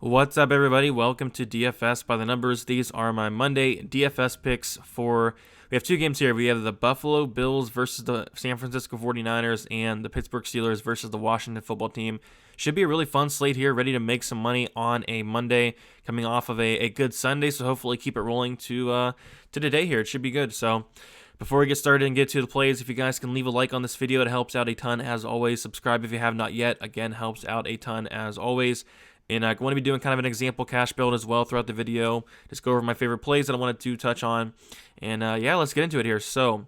What's up, everybody? Welcome to DFS by the Numbers. These are my Monday DFS picks for. We have two games here. We have the Buffalo Bills versus the San Francisco 49ers and the Pittsburgh Steelers versus the Washington football team. Should be a really fun slate here, ready to make some money on a Monday, coming off of a good Sunday. So hopefully keep it rolling to today here. It should be good. So before we get started and get to the plays, if you guys can leave a like on this video, it helps out a ton as always. Subscribe if you have not yet. Again, helps out a ton as always. And I'm going to be doing kind of an example cash build as well throughout the video. Just go over my favorite plays that I wanted to touch on. And yeah, let's get into it here. So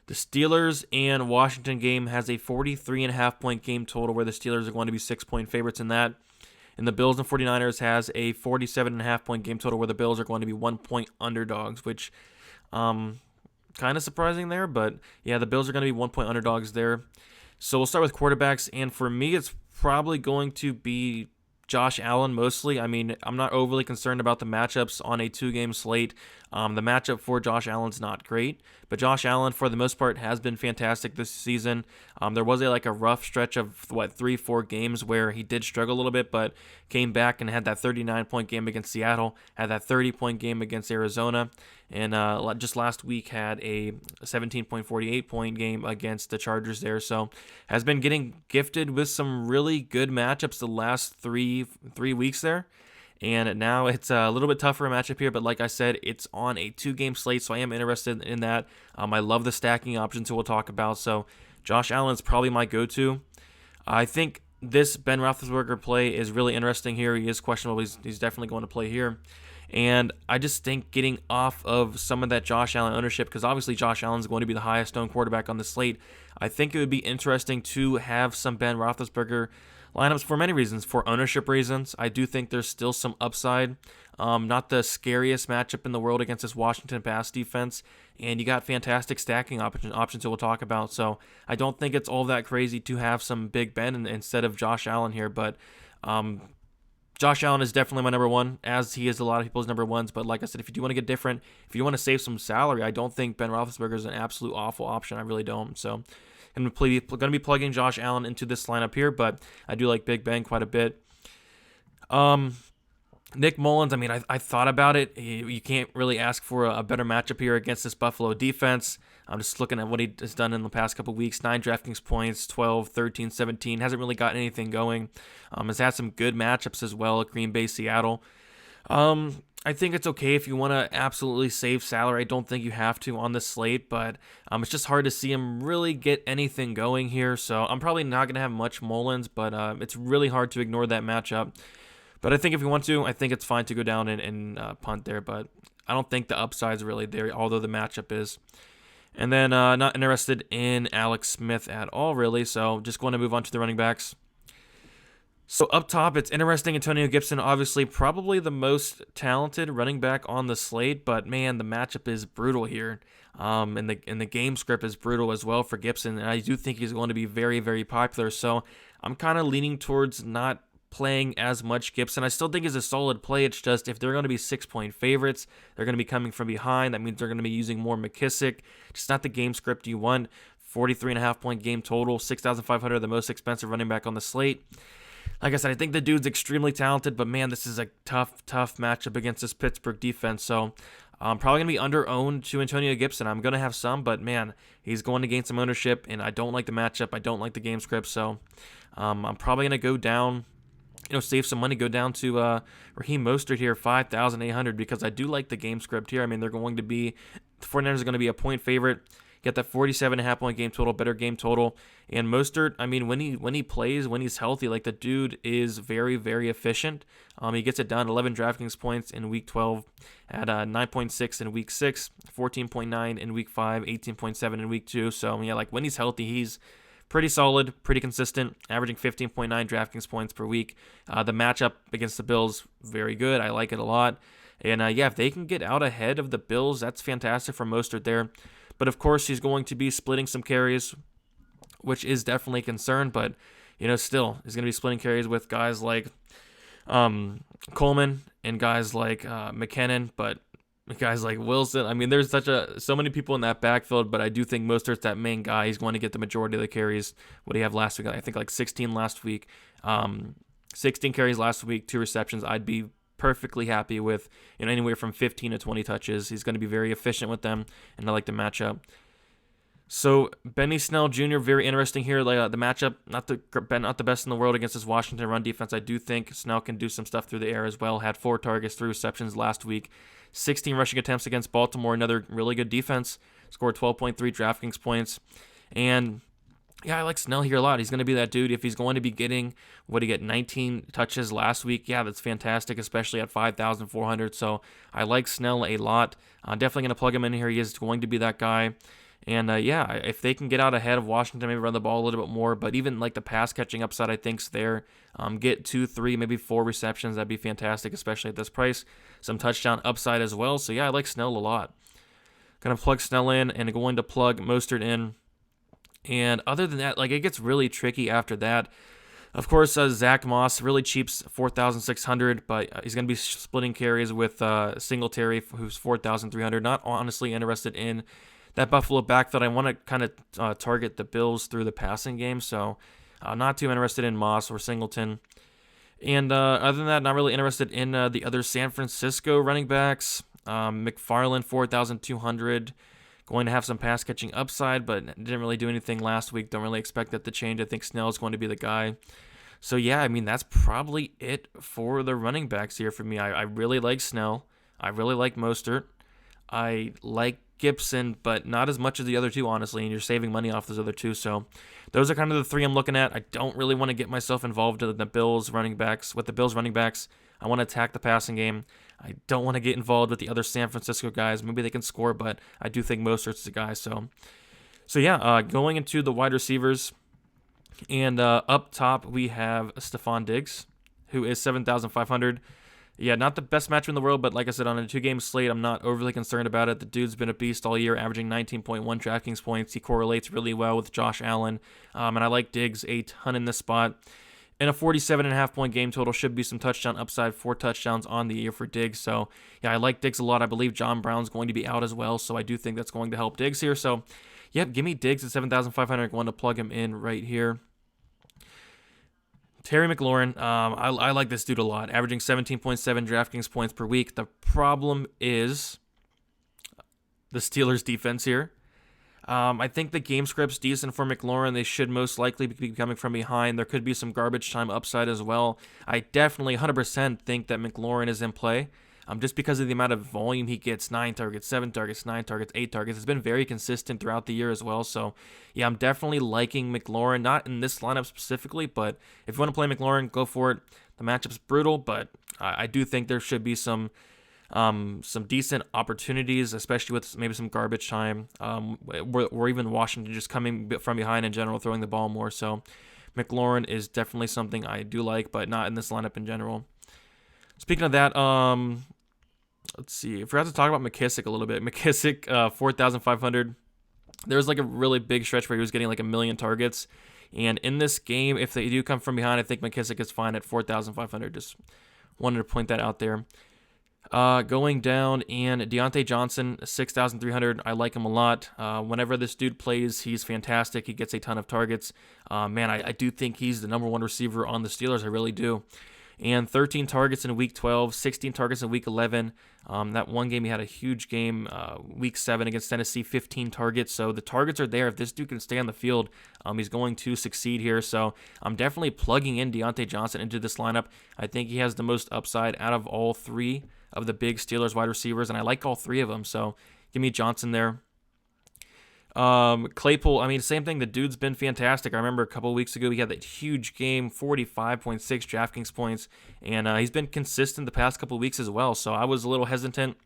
the Steelers and Washington game has a 43.5 point game total where the Steelers are going to be 6-point favorites in that. And the Bills and 49ers has a 47.5 point game total where the Bills are going to be 1-point underdogs, which kind of surprising there. But yeah, the Bills are going to be 1-point underdogs there. So we'll start with quarterbacks. And for me, it's probably going to be Josh Allen mostly. I mean, I'm not overly concerned about the matchups on a two-game slate. The matchup for Josh Allen's not great, but Josh Allen, for the most part, has been fantastic this season. There was a rough stretch of 3-4 games where he did struggle a little bit, but came back and had that 39-point game against Seattle, had that 30-point game against Arizona, and just last week had a 17.48 point game against the Chargers there. So has been getting gifted with some really good matchups the last three weeks there. And now it's a little bit tougher matchup here, but like I said, it's on a two-game slate, so I am interested in that. I love the stacking options we'll talk about, so Josh Allen's probably my go-to. I think this Ben Roethlisberger play is really interesting here. He is questionable. He's definitely going to play here. And I just think getting off of some of that Josh Allen ownership, because obviously Josh Allen's going to be the highest owned quarterback on the slate, I think it would be interesting to have some Ben Roethlisberger lineups for many reasons. For ownership reasons, I do think there's still some upside. Not the scariest matchup in the world against this Washington pass defense, and you got fantastic stacking options that we'll talk about. So I don't think it's all that crazy to have some Big Ben instead of Josh Allen here, but Josh Allen is definitely my number one, as he is a lot of people's number ones. But like I said, if you do want to get different, if you want to save some salary, I don't think Ben Roethlisberger is an absolute awful option. I really don't. So I'm going to be plugging Josh Allen into this lineup here, but I do like Big Ben quite a bit. Nick Mullins, I mean, I thought about it. You can't really ask for a better matchup here against this Buffalo defense. I'm just looking at what he has done in the past couple of weeks. 9 DraftKings points, 12, 13, 17. Hasn't really got anything going. Has had some good matchups as well at Green Bay, Seattle. I think it's okay if you want to absolutely save salary. I don't think you have to on this slate, but it's just hard to see him really get anything going here. So I'm probably not going to have much Mullins, but it's really hard to ignore that matchup. But I think if you want to, I think it's fine to go down and punt there. But I don't think the upside's really there, although the matchup is. And then not interested in Alex Smith at all, really. So just going to move on to the running backs. So up top, it's interesting. Antonio Gibson, obviously probably the most talented running back on the slate, but man, the matchup is brutal here. And the game script is brutal as well for Gibson, and I do think he's going to be very, very popular. So I'm kind of leaning towards not playing as much Gibson. I still think he's a solid play. It's just if they're going to be 6-point favorites, they're going to be coming from behind. That means they're going to be using more McKissick. Just not the game script you want. 43.5 point game total, 6,500, the most expensive running back on the slate. Like I said, I think the dude's extremely talented, but man, this is a tough matchup against this Pittsburgh defense. So I'm probably going to be under-owned to Antonio Gibson. I'm going to have some, but man, he's going to gain some ownership, and I don't like the matchup. I don't like the game script, so I'm probably going to go down, save some money, go down to Raheem Mostert here, 5,800, because I do like the game script here. I mean, the 49ers are going to be a point favorite. Get that 47.5 point game total, better game total. And Mostert, I mean, when he plays, when he's healthy, the dude is very, very efficient. He gets it done. 11 DraftKings points in week 12, at 9.6 in week 6, 14.9 in week 5, 18.7 in week 2. So yeah, when he's healthy, he's pretty solid, pretty consistent, averaging 15.9 DraftKings points per week. The matchup against the Bills, very good. I like it a lot. And yeah, if they can get out ahead of the Bills, that's fantastic for Mostert there. But of course, he's going to be splitting some carries, which is definitely a concern. But, still, he's going to be splitting carries with guys like Coleman and guys like McKinnon, but guys like Wilson. I mean, there's so many people in that backfield, but I do think Mostert's that main guy. He's going to get the majority of the carries. What do you have last week? I think 16 last week. 16 carries last week, 2 receptions. I'd be perfectly happy with anywhere from 15 to 20 touches. He's going to be very efficient with them, and I like the matchup. So Benny Snell Jr., very interesting here. Like the matchup, not the best in the world against this Washington run defense. I do think Snell can do some stuff through the air as well. Had 4 targets, 3 receptions last week. 16 rushing attempts against Baltimore, another really good defense. Scored 12.3 DraftKings points. And yeah, I like Snell here a lot. He's going to be that dude. If he's going to be getting, 19 touches last week? Yeah, that's fantastic, especially at 5,400. So I like Snell a lot. Definitely going to plug him in here. He is going to be that guy. And yeah, if they can get out ahead of Washington, maybe run the ball a little bit more, but even like the pass catching upside, I think's there. Get 2, 3, maybe 4 receptions. That'd be fantastic, especially at this price. Some touchdown upside as well. So yeah, I like Snell a lot. Gonna plug Snell in and going to plug Mostert in. And other than that, like it gets really tricky after that. Of course, Zach Moss, really cheap, 4,600, but he's going to be splitting carries with Singletary, who's 4,300. Not honestly interested in that Buffalo backfield. I want to kind of target the Bills through the passing game, so not too interested in Moss or Singleton. And other than that, not really interested in the other San Francisco running backs. McFarland, 4,200. Going to have some pass catching upside, but didn't really do anything last week. Don't really expect that to change. I think Snell is going to be the guy. So yeah, I mean, that's probably it for the running backs here for me. I really like Snell. I really like Mostert. I like Gibson, but not as much as the other two, honestly, and you're saving money off those other two. So those are kind of the 3 I'm looking at. I don't really want to get myself involved in the Bills running backs. With the Bills running backs, I want to attack the passing game. I don't want to get involved with the other San Francisco guys. Maybe they can score, but I do think Mostert's the guy. So yeah, going into the wide receivers, and up top we have Stephon Diggs, who is 7,500. Yeah, not the best matchup in the world, but like I said, on a 2-game slate, I'm not overly concerned about it. The dude's been a beast all year, averaging 19.1 DraftKings points. He correlates really well with Josh Allen, and I like Diggs a ton in this spot. And a 47.5-point game total, should be some touchdown upside, 4 touchdowns on the year for Diggs. So, yeah, I like Diggs a lot. I believe John Brown's going to be out as well, so I do think that's going to help Diggs here. So, yep, give me Diggs at 7,500. Going to plug him in right here. Terry McLaurin, I like this dude a lot, averaging 17.7 DraftKings points per week. The problem is the Steelers' defense here. I think the game script's decent for McLaurin. They should most likely be coming from behind. There could be some garbage time upside as well. I definitely 100% think that McLaurin is in play. Just because of the amount of volume he gets, 9 targets, 7 targets, 9 targets, 8 targets. It's been very consistent throughout the year as well. So, yeah, I'm definitely liking McLaurin. Not in this lineup specifically, but if you want to play McLaurin, go for it. The matchup's brutal, but I do think there should be some decent opportunities, especially with maybe some garbage time, or even Washington just coming from behind in general, throwing the ball more. So McLaurin is definitely something I do like, but not in this lineup in general. Speaking of that, let's see. I forgot to talk about McKissick a little bit. McKissick, 4,500. There was like a really big stretch where he was getting like 1 million targets. And in this game, if they do come from behind, I think McKissick is fine at 4,500. Just wanted to point that out there. Going down, and Deontay Johnson, 6,300. I like him a lot. Whenever this dude plays, he's fantastic. He gets a ton of targets. Man, I do think he's the number 1 receiver on the Steelers. I really do. And 13 targets in Week 12, 16 targets in Week 11. That one game, he had a huge game, Week 7 against Tennessee, 15 targets. So the targets are there. If this dude can stay on the field, he's going to succeed here. So I'm definitely plugging in Deontay Johnson into this lineup. I think he has the most upside out of all 3 of the big Steelers wide receivers, and I like all 3 of them. So give me Johnson there. Claypool, I mean, same thing. The dude's been fantastic. I remember a couple of weeks ago, he had that huge game, 45.6 DraftKings points, and he's been consistent the past couple of weeks as well. So I was a little hesitant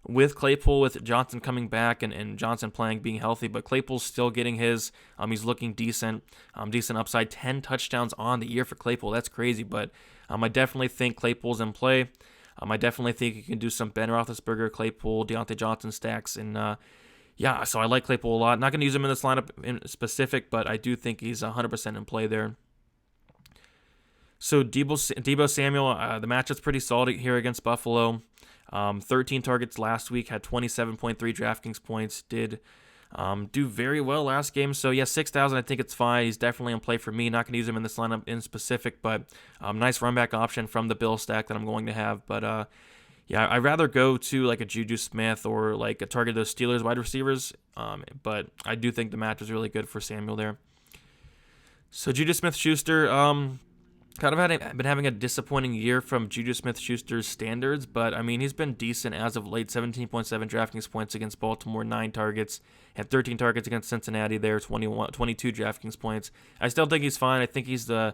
with Claypool, with Johnson coming back and Johnson playing, being healthy, but Claypool's still getting his. He's looking decent, decent upside. 10 touchdowns on the year for Claypool. That's crazy, but I definitely think Claypool's in play. I definitely think you can do some Ben Roethlisberger, Claypool, Deontay Johnson stacks, and yeah, so I like Claypool a lot. Not going to use him in this lineup in specific, but I do think he's 100% in play there. So Deebo Samuel, the matchup's pretty solid here against Buffalo. 13 targets last week, had 27.3 DraftKings points, did do very well last game. So yeah, 6,000, I think it's fine. He's definitely in play for me. Not going to use him in this lineup in specific, but nice run back option from the Bill stack that I'm going to have. But yeah, I'd rather go to like a Juju Smith or like a target those Steelers wide receivers. But I do think the match is really good for Samuel there. So Juju Smith-Schuster, been having a disappointing year from Juju Smith-Schuster's standards, but I mean, he's been decent as of late. 17.7 DraftKings points against Baltimore, 9 targets, had 13 targets against Cincinnati there, 22 DraftKings points. I still think he's fine. I think he's the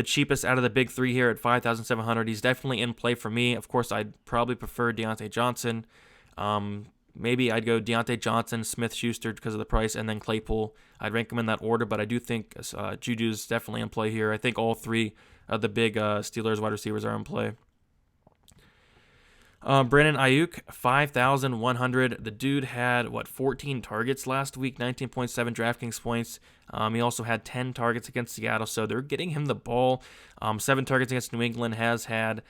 cheapest out of the big three here at 5,700. He's definitely in play for me. Of course, I'd probably prefer Deontay Johnson. Maybe I'd go Deontay Johnson, Smith-Schuster because of the price, and then Claypool. I'd rank them in that order, but I do think Juju's definitely in play here. I think all three of the big Steelers wide receivers are in play. Brandon AIYUK, 5,100. The dude had, 14 targets last week, 19.7 DraftKings points. He also had 10 targets against Seattle, so they're getting him the ball. 7 targets against New England, has had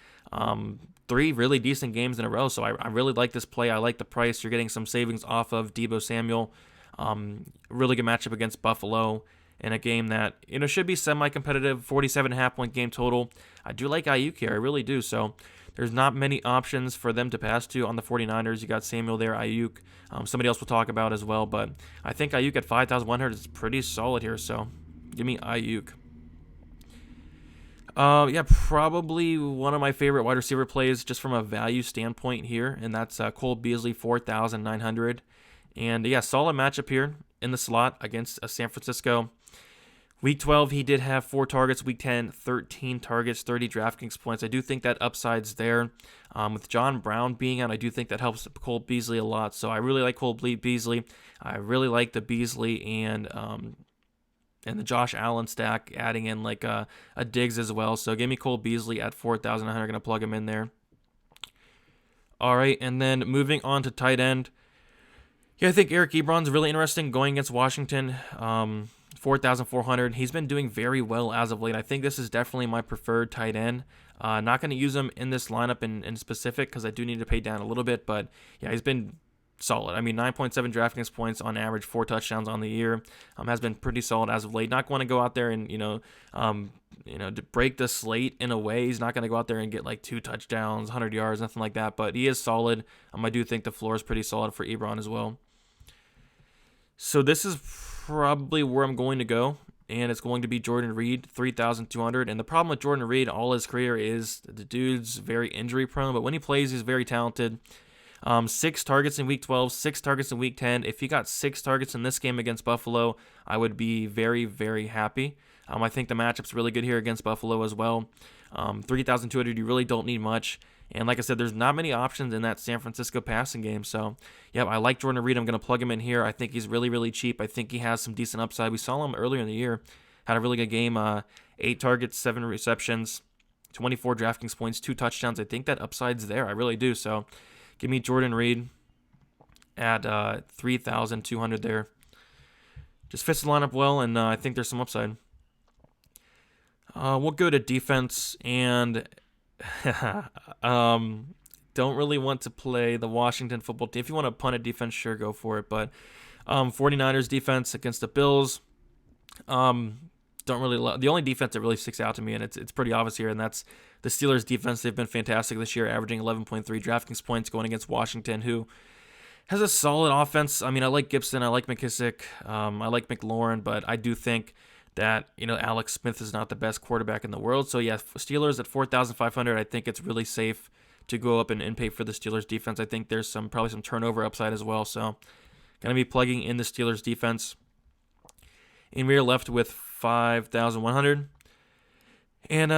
3 really decent games in a row, so I really like this play. I like the price. You're getting some savings off of Deebo Samuel. Really good matchup against Buffalo in a game that should be semi-competitive, 47.5 point game total. I do like AIYUK here, I really do, so there's not many options for them to pass to on the 49ers. You got Samuel there, AIYUK. Somebody else we'll talk about as well, but I think AIYUK at 5,100 is pretty solid here, so give me AIYUK. Yeah, probably one of my favorite wide receiver plays just from a value standpoint here, and that's Cole Beasley, 4,900. And yeah, solid matchup here in the slot against San Francisco. Week 12, he did have 4 targets. Week 10, 13 targets, 30 DraftKings points. I do think that upside's there. With John Brown being out, I do think that helps Cole Beasley a lot. So I really like Cole Beasley. I really like the Beasley and the Josh Allen stack, adding in like a Diggs as well. So give me Cole Beasley at 4,100. I'm going to plug him in there. All right, and then moving on to tight end. Yeah, I think Eric Ebron's really interesting going against Washington. 4,400. He's been doing very well as of late. I think this is definitely my preferred tight end. Not going to use him in this lineup in specific because I do need to pay down a little bit, but yeah, he's been solid. I mean, 9.7 DraftKings points on average, 4 touchdowns on the year. Has been pretty solid as of late. Not going to go out there and to break the slate in a way. He's not going to go out there and get like 2 touchdowns, 100 yards, nothing like that. But he is solid. I do think the floor is pretty solid for Ebron as well. So this is probably where I'm going to go, and it's going to be Jordan Reed, 3,200. And the problem with Jordan Reed all his career is the dude's very injury prone, but when he plays, he's very talented. 6 targets in Week 12, 6 targets in Week 10. If he got 6 targets in this game against Buffalo, I would be very, very happy. I think the matchup's really good here against Buffalo as well. 3,200, you really don't need much. And like I said, there's not many options in that San Francisco passing game. So, yeah, I like Jordan Reed. I'm going to plug him in here. I think he's really, really cheap. I think he has some decent upside. We saw him earlier in the year. Had a really good game. 8 targets, 7 receptions, 24 DraftKings points, 2 touchdowns. I think that upside's there. I really do. So, give me Jordan Reed at 3,200 there. Just fits the lineup well, and I think there's some upside. We'll go to defense, and don't really want to play the Washington football team. If you want to punt a defense, sure, go for it. But 49ers defense against the Bills, don't really love. The only defense that really sticks out to me, and it's pretty obvious here, and that's the Steelers defense. They've been fantastic this year, averaging 11.3 DraftKings points going against Washington, who has a solid offense. I mean, I like Gibson, I like McKissick, I like McLaurin, but I do think that, Alex Smith is not the best quarterback in the world. So, yeah, Steelers at 4,500, I think it's really safe to go up and pay for the Steelers defense. I think there's probably some turnover upside as well. So, going to be plugging in the Steelers defense. And we are left with 5,100. And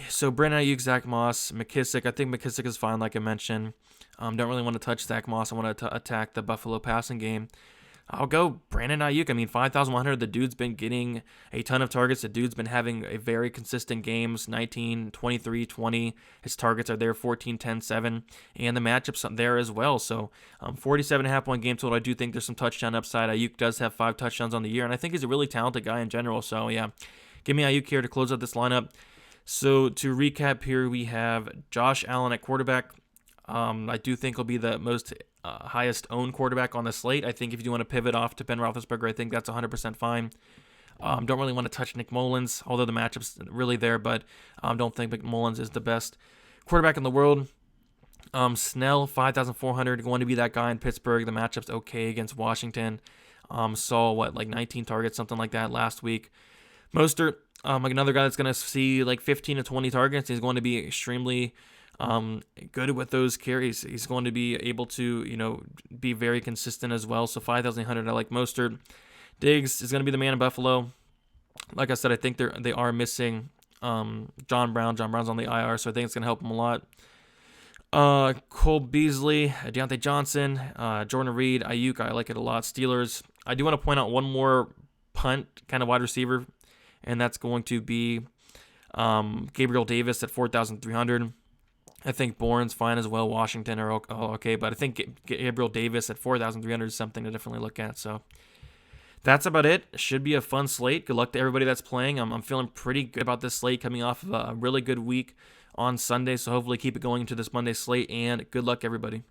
so Brandon AIYUK, Zach Moss, McKissick. I think McKissick is fine, like I mentioned. Don't really want to touch Zach Moss. I want to attack the Buffalo passing game. I'll go Brandon AIYUK. I mean, 5,100. The dude's been getting a ton of targets. The dude's been having a very consistent games, 19, 23, 20. His targets are there, 14, 10, 7. And the matchups there as well. So 47.5 point game total. I do think there's some touchdown upside. AIYUK does have 5 touchdowns on the year, and I think he's a really talented guy in general. So, yeah, give me AIYUK here to close out this lineup. So to recap here, we have Josh Allen at quarterback. I do think he'll be the most highest owned quarterback on the slate. I think if you do want to pivot off to Ben Roethlisberger, I think that's 100% fine. Don't really want to touch Nick Mullins, although the matchup's really there, but don't think McMullins is the best quarterback in the world. Snell, 5,400, going to be that guy in Pittsburgh. The matchup's okay against Washington. Saw, 19 targets, something like that last week. Mostert, another guy that's going to see 15 to 20 targets. He's going to be extremely good with those carries. He's going to be able to, be very consistent as well. So 5,800, I like Mostert. Diggs is going to be the man in Buffalo. Like I said, I think they are missing John Brown. John Brown's on the IR, so I think it's going to help him a lot. Cole Beasley, Deontay Johnson, Jordan Reed, AIYUK, I like it a lot. Steelers. I do want to point out one more punt kind of wide receiver, and that's going to be Gabriel Davis at 4,300. I think Bourne's fine as well. Washington are okay, but I think Gabriel Davis at 4,300 is something to definitely look at. So that's about it. Should be a fun slate. Good luck to everybody that's playing. I'm feeling pretty good about this slate coming off of a really good week on Sunday, so hopefully keep it going into this Monday slate, and good luck, everybody.